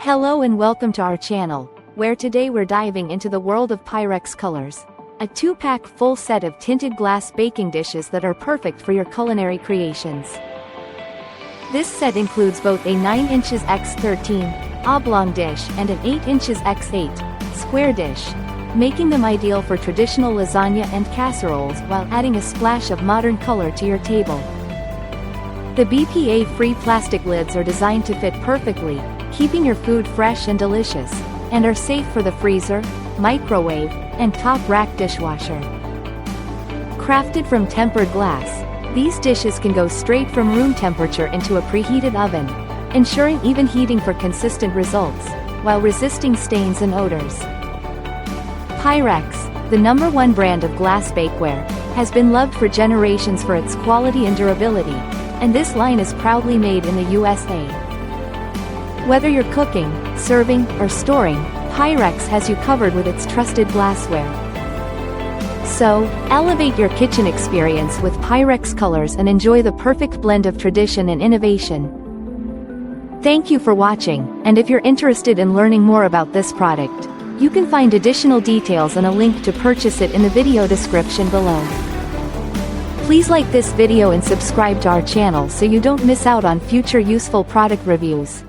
Hello and welcome to our channel, where today we're diving into the world of Pyrex Colors, a 2-pack full set of tinted glass baking dishes that are perfect for your culinary creations. This set includes both a 9 inches x 13 oblong dish and an 8 inches x 8 square dish, making them ideal for traditional lasagna and casseroles while adding a splash of modern color to your table. The BPA-free plastic lids are designed to fit perfectly, keeping your food fresh and delicious, and are safe for the freezer, microwave, and top rack dishwasher. Crafted from tempered glass, these dishes can go straight from room temperature into a preheated oven, ensuring even heating for consistent results, while resisting stains and odors. Pyrex, the #1 brand of glass bakeware, has been loved for generations for its quality and durability, and this line is proudly made in the USA. Whether you're cooking, serving, or storing, Pyrex has you covered with its trusted glassware. So, elevate your kitchen experience with Pyrex Colors and enjoy the perfect blend of tradition and innovation. Thank you for watching, and if you're interested in learning more about this product, you can find additional details and a link to purchase it in the video description below. Please like this video and subscribe to our channel so you don't miss out on future useful product reviews.